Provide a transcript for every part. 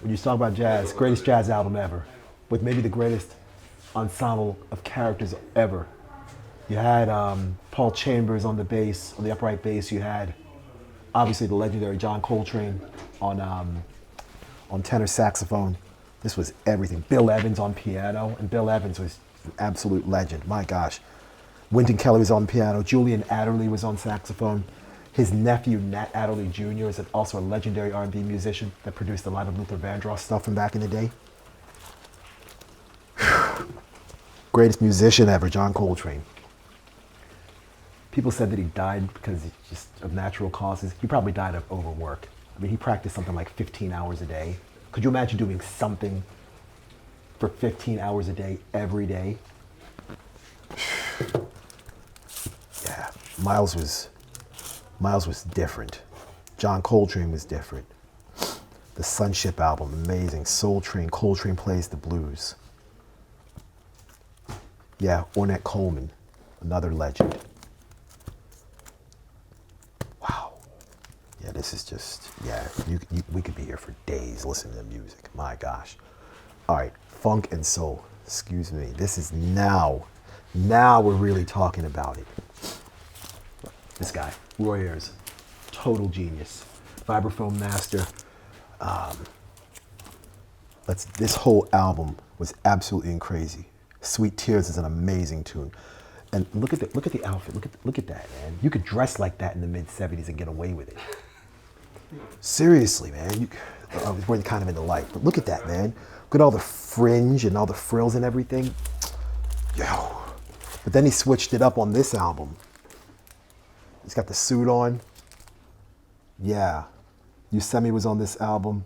when you talk about jazz, greatest jazz album ever, with maybe the greatest ensemble of characters ever. You had Paul Chambers on the bass, on the upright bass. You had obviously the legendary John Coltrane on tenor saxophone. This was everything. Bill Evans on piano, and Bill Evans was an absolute legend. My gosh. Wynton Kelly was on piano. Julian Adderley was on saxophone. His nephew, Nat Adderley Jr., is also a legendary R&B musician that produced a lot of Luther Vandross stuff from back in the day. Greatest musician ever, John Coltrane. People said that he died because just of natural causes. He probably died of overwork. I mean, he practiced something like 15 hours a day. Could you imagine doing something for 15 hours a day every day? Yeah, Miles was different. John Coltrane was different. The Sunship album, amazing. Soul Train, Coltrane plays the blues. Yeah, Ornette Coleman, another legend. Wow. Yeah, this is just, yeah, we could be here for days listening to music. My gosh. All right, funk and soul. Excuse me. This is now we're really talking about it. This guy, Roy Ayers, total genius. Vibraphone master. This whole album was absolutely crazy. Sweet Tears is an amazing tune. And look at the outfit. Look at that, man. You could dress like that in the mid-'70s and get away with it. Seriously, man. I was wearing kind of in the light, but look at that, man. Look at all the fringe and all the frills and everything. Yo. But then he switched it up on this album. He's got the suit on. Yeah. Yosemite was on this album.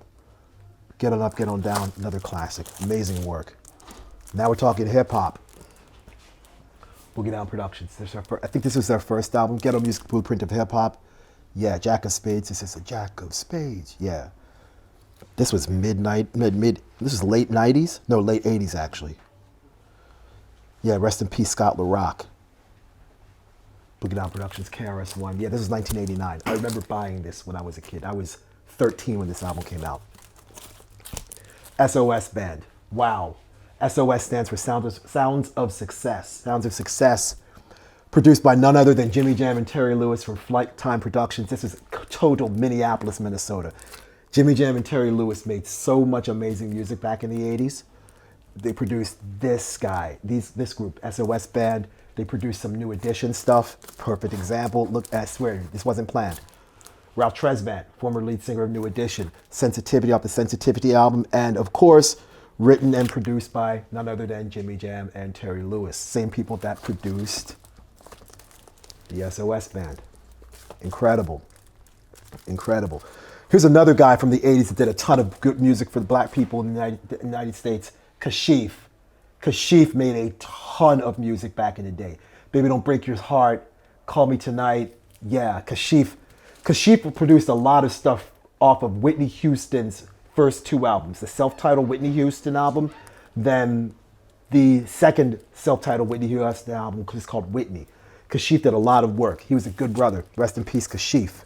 Get On Up, Get On Down, another classic. Amazing work. Now we're talking hip hop. Boogie Down Productions. I think this was their first album, Ghetto Music Blueprint of Hip Hop. Yeah, Jack of Spades. This is a Jack of Spades. Yeah. This was this was late 90s? No, late 80s actually. Yeah, rest in peace, Scott LaRock. Boogie Down Productions, KRS-One. Yeah, this was 1989. I remember buying this when I was a kid. I was 13 when this album came out. SOS Band. Wow. SOS stands for Sounds of Success. Sounds of Success, produced by none other than Jimmy Jam and Terry Lewis from Flight Time Productions. This is total Minneapolis, Minnesota. Jimmy Jam and Terry Lewis made so much amazing music back in the 80s. They produced this group, SOS Band. They produced some New Edition stuff. Perfect example. Look, I swear, this wasn't planned. Ralph Tresvant, former lead singer of New Edition. Sensitivity off the Sensitivity album. And of course, written and produced by none other than Jimmy Jam and Terry Lewis. Same people that produced the SOS Band. Incredible. Incredible. Here's another guy from the 80s that did a ton of good music for the black people in the United States. Kashif. Kashif made a ton of music back in the day. Baby Don't Break Your Heart, Call Me Tonight. Yeah, Kashif. Kashif produced a lot of stuff off of Whitney Houston's first two albums. The self-titled Whitney Houston album, then the second self-titled Whitney Houston album is called Whitney. Kashif did a lot of work. He was a good brother. Rest in peace, Kashif.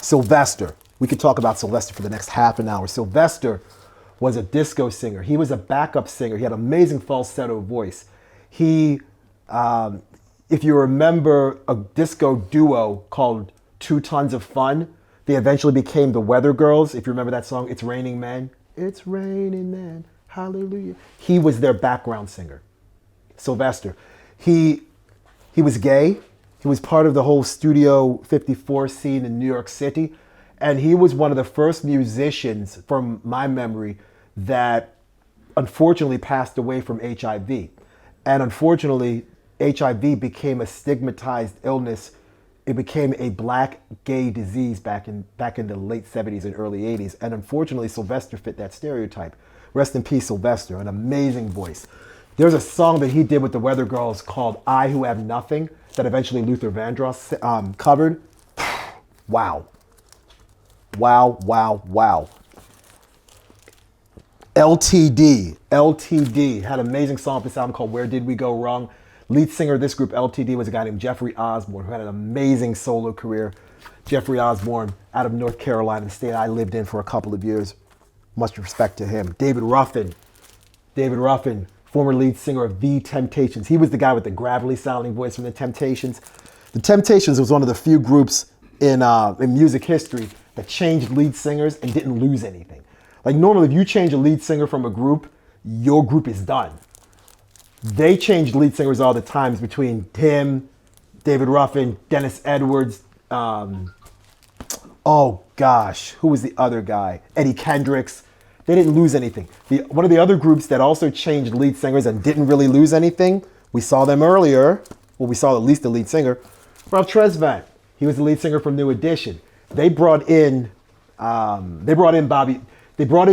Sylvester. We could talk about Sylvester for the next half an hour. Sylvester was a disco singer. He was a backup singer. He had amazing falsetto voice. He, if you remember a disco duo called 2 Tons of Fun, they eventually became the Weather Girls. If you remember that song, It's Raining Men. It's raining men, hallelujah. He was their background singer, Sylvester. He was gay. He was part of the whole Studio 54 scene in New York City. And he was one of the first musicians, from my memory, that unfortunately passed away from HIV. And unfortunately, HIV became a stigmatized illness. It became a black gay disease back in the late 70s and early 80s. And unfortunately, Sylvester fit that stereotype. Rest in peace, Sylvester, an amazing voice. There's a song that he did with the Weather Girls called I Who Have Nothing that eventually Luther Vandross covered. Wow. Wow, wow, wow. LTD had an amazing song off this album called Where Did We Go Wrong? Lead singer of this group, LTD, was a guy named Jeffrey Osborne, who had an amazing solo career. Jeffrey Osborne, out of North Carolina, the state I lived in for a couple of years. Much respect to him. David Ruffin, former lead singer of The Temptations. He was the guy with the gravelly sounding voice from The Temptations. The Temptations was one of the few groups in music history that changed lead singers and didn't lose anything. Like normally, if you change a lead singer from a group, your group is done. They changed lead singers all the times between him, David Ruffin, Dennis Edwards. Oh gosh, who was the other guy? Eddie Kendricks. They didn't lose anything. One of the other groups that also changed lead singers and didn't really lose anything, we saw them earlier. Well, we saw at least the lead singer, Ralph Tresvant. He was the lead singer from New Edition. They brought in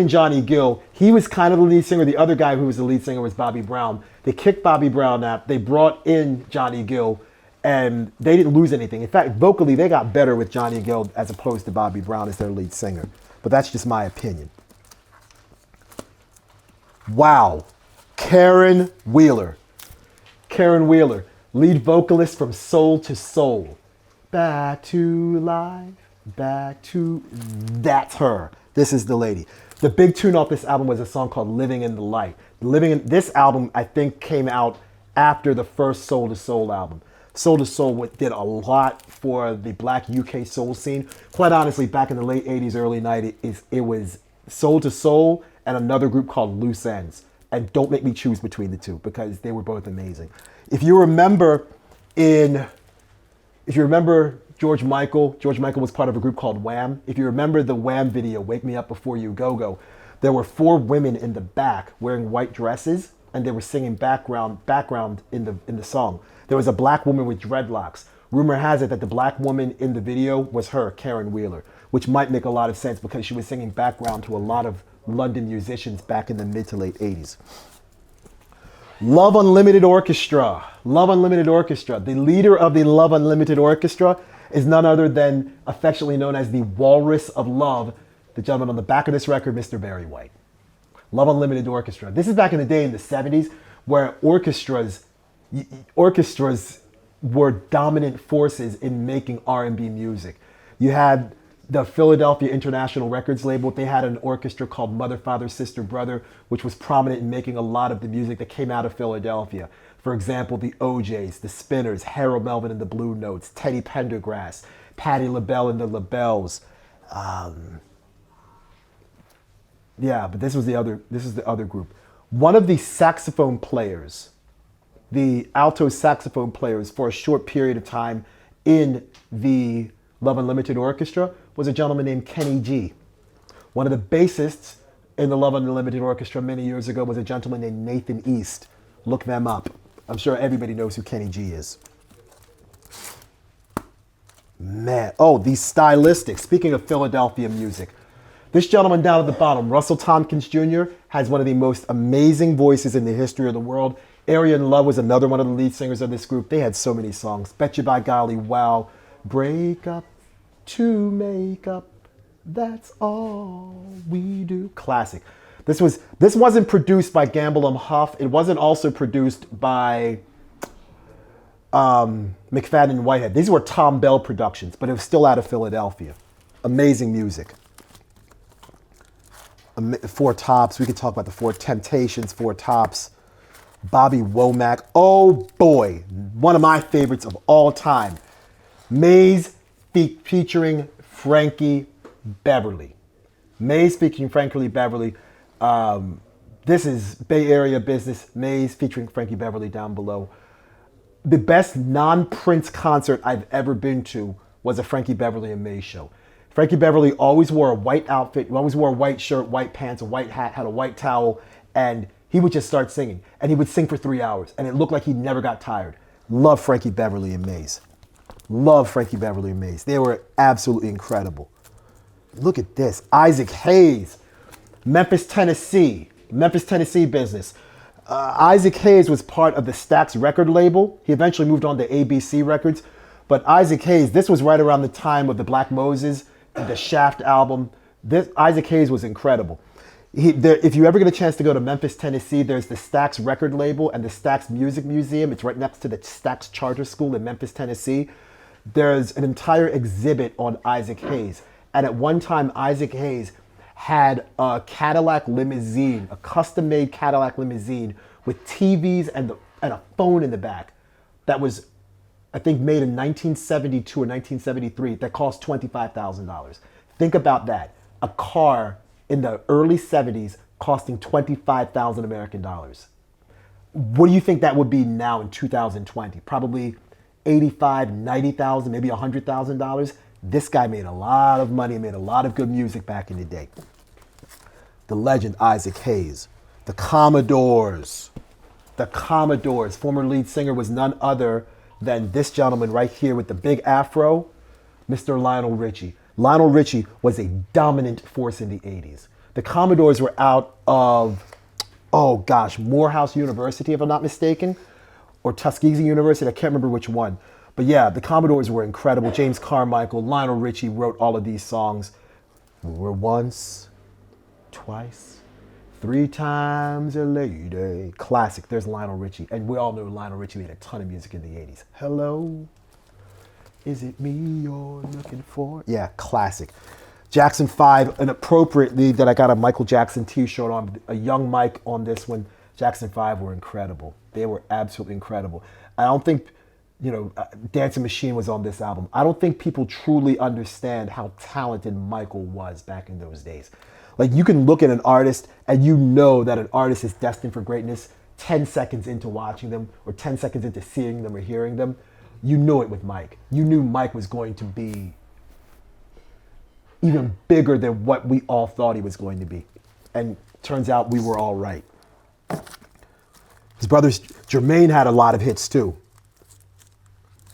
Johnny Gill. He was kind of the lead singer. The other guy who was the lead singer was Bobby Brown. They kicked Bobby Brown out. They brought in Johnny Gill, and they didn't lose anything. In fact, vocally, they got better with Johnny Gill as opposed to Bobby Brown as their lead singer. But that's just my opinion. Wow. Karen Wheeler, lead vocalist from Soul to Soul. Back to life, that's her. This is the lady. The big tune off this album was a song called Living in the Light. This album, I think, came out after the first Soul to Soul album. Soul to Soul did a lot for the black UK soul scene. Quite honestly, back in the late 80s, early 90s, it was Soul to Soul and another group called Loose Ends. And don't make me choose between the two because they were both amazing. If you remember George Michael was part of a group called Wham. If you remember the Wham video, Wake Me Up Before You Go, there were 4 women in the back wearing white dresses and they were singing background in the song. There was a black woman with dreadlocks. Rumor has it that the black woman in the video was her, Karen Wheeler, which might make a lot of sense because she was singing background to a lot of London musicians back in the mid to late 80s. Love Unlimited Orchestra. The leader of the Love Unlimited Orchestra is none other than affectionately known as the Walrus of Love, the gentleman on the back of this record, Mr. Barry White. Love Unlimited Orchestra. This is back in the day in the 70s where orchestras were dominant forces in making R&B music. You had the Philadelphia International Records label. They had an orchestra called Mother, Father, Sister, Brother, which was prominent in making a lot of the music that came out of Philadelphia. For example, the OJs, the Spinners, Harold Melvin and the Blue Notes, Teddy Pendergrass, Patti LaBelle and the LaBelles. But this is the other group. One of the saxophone players, the alto saxophone players for a short period of time in the Love Unlimited Orchestra was a gentleman named Kenny G. One of the bassists in the Love Unlimited Orchestra many years ago was a gentleman named Nathan East. Look them up. I'm sure everybody knows who Kenny G is. Man, the stylistics. Speaking of Philadelphia music, this gentleman down at the bottom, Russell Tompkins Jr., has one of the most amazing voices in the history of the world. Arian Love was another one of the lead singers of this group. They had so many songs. Betcha by Golly, Wow, Break Up to Make Up, That's All We Do. Classic. This wasn't produced by Gamble and Huff. It wasn't also produced by McFadden and Whitehead. These were Tom Bell productions, but it was still out of Philadelphia. Amazing music. 4 Tops. We could talk about the 4 Temptations, 4 Tops. Bobby Womack. Oh boy, one of my favorites of all time. Maze featuring Frankie Beverly. Maze featuring Frankie Beverly. This is Bay Area business. Maze featuring Frankie Beverly down below. The best non-Prince concert I've ever been to was a Frankie Beverly and Maze show. Frankie Beverly always wore a white outfit, always wore a white shirt, white pants, a white hat, had a white towel, and he would just start singing. And he would sing for 3 hours, and it looked like he never got tired. Love Frankie Beverly and Maze. Love Frankie Beverly and Maze. They were absolutely incredible. Look at this. Isaac Hayes, Memphis, Tennessee business. Isaac Hayes was part of the Stax record label. He eventually moved on to ABC Records. But Isaac Hayes, this was right around the time of the Black Moses, the Shaft album. Isaac Hayes was incredible. If you ever get a chance to go to Memphis, Tennessee, there's the Stax record label and the Stax Music Museum. It's right next to the Stax Charter School in Memphis, Tennessee. There's an entire exhibit on Isaac Hayes. And at one time, Isaac Hayes had a Cadillac limousine, a custom-made Cadillac limousine with TVs and a phone in the back that was, I think, made in 1972 or 1973 that cost $25,000. Think about that. A car in the early 70s costing 25,000 American dollars. What do you think that would be now in 2020? Probably 85, 90,000, maybe $100,000. This guy made a lot of money, made a lot of good music back in the day. The legend Isaac Hayes. The Commodores. The Commodores. Former lead singer was none other than this gentleman right here with the big afro, Mr. Lionel Richie. Lionel Richie was a dominant force in the 80s. The Commodores were out of, Morehouse University, if I'm not mistaken, or Tuskegee University. I can't remember which one. But yeah, the Commodores were incredible. James Carmichael, Lionel Richie wrote all of these songs. We were once, twice, three times a lady. Classic. There's Lionel Richie. And we all know Lionel Richie made a ton of music in the 80s. Hello? Is it me you're looking for? Yeah, classic. Jackson 5, and appropriately that I got a Michael Jackson t-shirt on, a young Mike on this one. Jackson 5 were incredible. They were absolutely incredible. I don't think, Dancing Machine was on this album. I don't think people truly understand how talented Michael was back in those days. Like, you can look at an artist and you know that an artist is destined for greatness 10 seconds into watching them or 10 seconds into seeing them or hearing them. You knew it with Mike. You knew Mike was going to be even bigger than what we all thought he was going to be. And turns out we were all right. His brothers, Jermaine had a lot of hits too.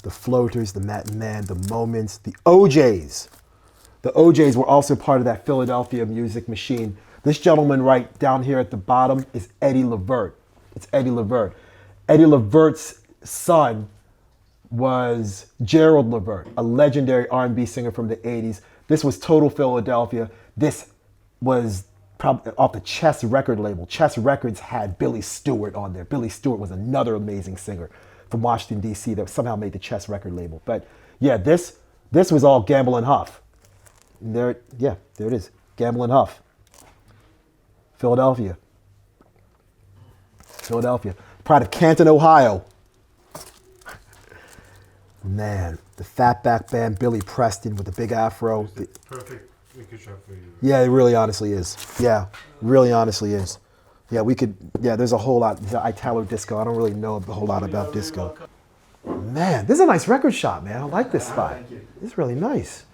The Floaters, the Matin Man, the Moments, the OJs. The OJs were also part of that Philadelphia music machine. This gentleman right down here at the bottom is Eddie Levert. It's Eddie Levert. Eddie Levert's son was Gerald Levert, a legendary R&B singer from the 80s. This was total Philadelphia. This was probably off the Chess record label. Chess Records had Billy Stewart on there. Billy Stewart was another amazing singer from Washington, D.C. that somehow made the Chess record label. But yeah, this was all Gamble and Huff. And there it is. Gamble and Huff. Philadelphia. Pride of Canton, Ohio. Man, the Fatback Band, Billy Preston with the big afro. It's perfect weekend shot for you. Yeah, it really honestly is. Yeah, really honestly is. Yeah, there's a whole lot. Italo disco. I don't really know a whole lot about disco. Man, this is a nice record shop, man. I like this spot. Thank you. This is really nice.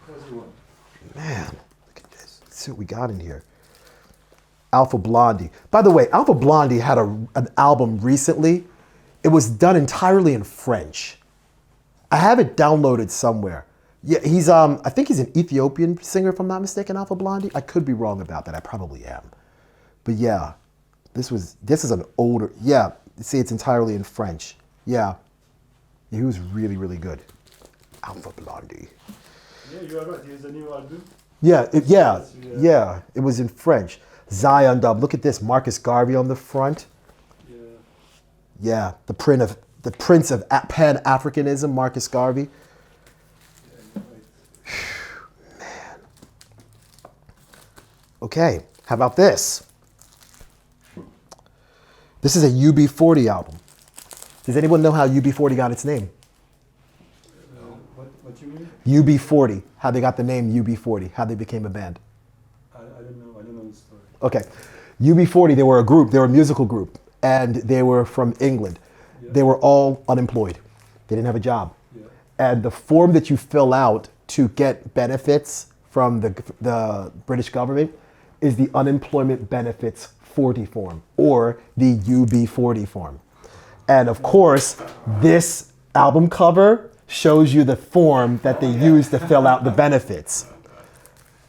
Man, look at this. Let's see what we got in here. Alpha Blondie. By the way, Alpha Blondie had an album recently. It was done entirely in French. I have it downloaded somewhere. Yeah, he's I think he's an Ethiopian singer, if I'm not mistaken, Alpha Blondie. I could be wrong about that. I probably am. But yeah, this is an older, yeah, see, it's entirely in French. Yeah. He was really, really good. Alpha Blondie. Yeah, you are right. Here's a new album. Yeah, it was in French. Zion Dub. Look at this. Marcus Garvey on the front. Yeah, the Prince of Pan-Africanism, Marcus Garvey. Man. Okay, how about this? This is a UB40 album. Does anyone know how UB40 got its name? What you mean? UB40, how they got the name UB40, how they became a band. I don't know the story. Okay, UB40, they were a group, they were a musical group, and they were from England. Yeah. They were all unemployed. They didn't have a job. Yeah. And the form that you fill out to get benefits from the British government is the Unemployment Benefits 40 form, or the UB40 form. And of course, this album cover shows you the form that they used to fill out the benefits.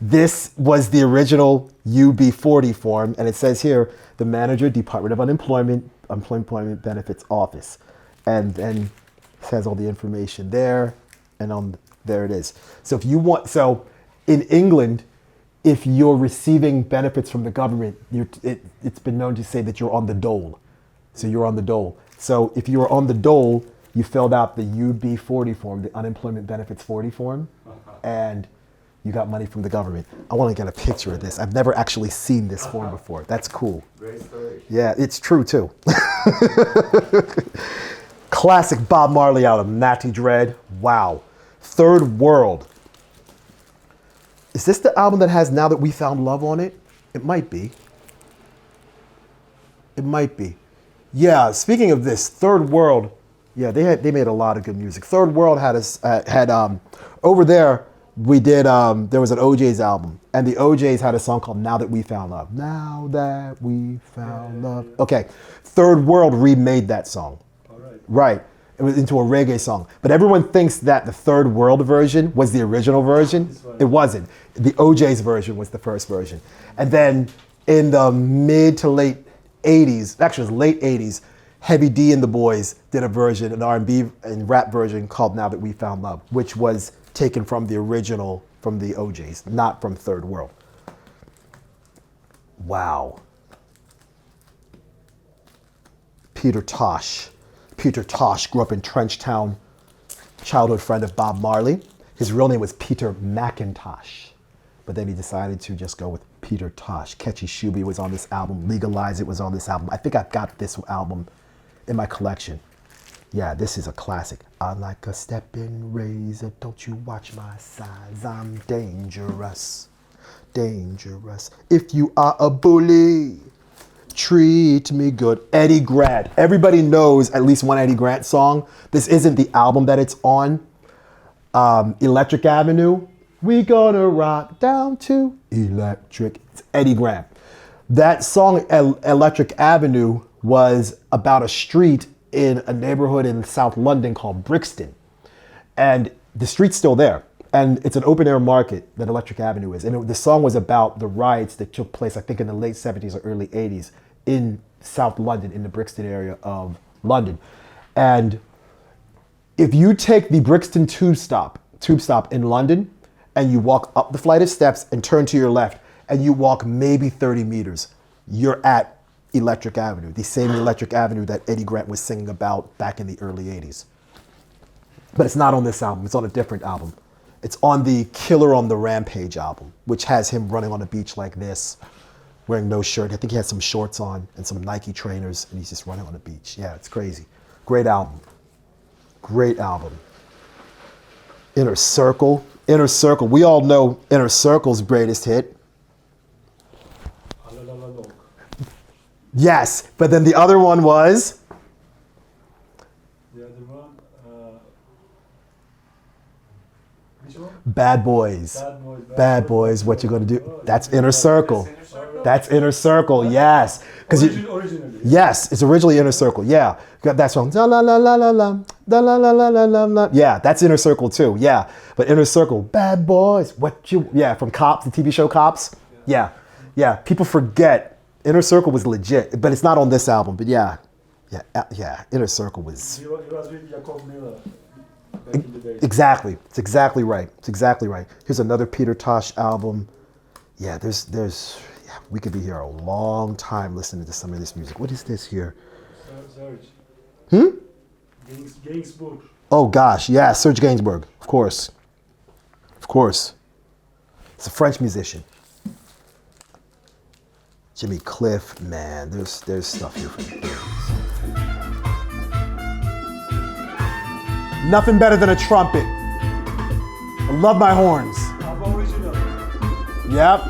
This was the original UB40 form, and it says here, the manager, Department of Unemployment Benefits Office. And then it says all the information there, and there it is. So if you want, so in England, if you're receiving benefits from the government, it's been known to say that you're on the dole. So you're on the dole. So if you were on the dole, you filled out the UB40 form, the Unemployment Benefits 40 form, and you got money from the government. I want to get a picture of this. I've never actually seen this form before. That's cool. Great story. Yeah, it's true too. Classic Bob Marley album, Natty Dread. Wow. Third World. Is this the album that has Now That We Found Love on it? It might be. It might be. Yeah, speaking of this, Third World, yeah, they made a lot of good music. Third World had over there, we did, there was an OJ's album, and the OJ's had a song called Now That We Found Love. Now That We Found Love. Okay, Third World remade that song. All right. Right. It was into a reggae song. But everyone thinks that the Third World version was the original version. It wasn't. The OJ's version was the first version. And then in the mid to late 80s, actually it was late 80s, Heavy D and the Boys did a version, an R&B and rap version called Now That We Found Love, which was taken from the original, from the OJ's, not from Third World. Wow. Peter Tosh. Peter Tosh grew up in Trenchtown, childhood friend of Bob Marley. His real name was Peter McIntosh, but then he decided to just go with Peter Tosh. Catchy Shuby was on this album. Legalize It was on this album. I think I've got this album in my collection. Yeah, this is a classic. I like a stepping razor, don't you watch my size, I'm dangerous, dangerous. If you are a bully, treat me good. Eddie Grant. Everybody knows at least one Eddie Grant song. This isn't the album that it's on. Electric Avenue. We gonna rock down to Electric. It's Eddie Grant. That song, Electric Avenue, was about a street in a neighborhood in South London called Brixton. And the street's still there. And it's an open air market that Electric Avenue is. And the song was about the riots that took place, I think in the late 70s or early 80s in South London, in the Brixton area of London. And if you take the Brixton tube stop in London, and you walk up the flight of steps and turn to your left, and you walk maybe 30 meters, you're at Electric Avenue, the same Electric Avenue that Eddie Grant was singing about back in the early 80s. But it's not on this album, it's on a different album. It's on the Killer on the Rampage album, which has him running on a beach like this, wearing no shirt. I think he has some shorts on and some Nike trainers, and he's just running on the beach. Yeah, it's crazy. Great album. Great album. Inner Circle. Inner Circle. We all know Inner Circle's greatest hit. Yes, but then the other one was? The other one, which one? Bad Boys. Bad Boys. Bad Boys, what you gonna do? Oh, That's Inner Circle. Inner Circle? That's Inner Circle, yes. Because Originally. yes, it's originally Inner Circle, yeah. You got that song, la la la la la la, la la la la la la la. Yeah, that's Inner Circle too, yeah. But Inner Circle, Bad Boys, yeah, from Cops, the TV show Cops. Yeah, people forget Inner Circle was legit, but it's not on this album, but yeah, Inner Circle was. He was with Jacob Miller back in the day. Exactly, it's exactly right, Here's another Peter Tosh album. Yeah, we could be here a long time listening to some of this music. What is this here? Serge. Gainsbourg. Oh gosh, yeah, Serge Gainsbourg, of course. It's a French musician. Jimmy Cliff, man, there's stuff here for the Nothing better than a trumpet. I love my horns. How original? Yep.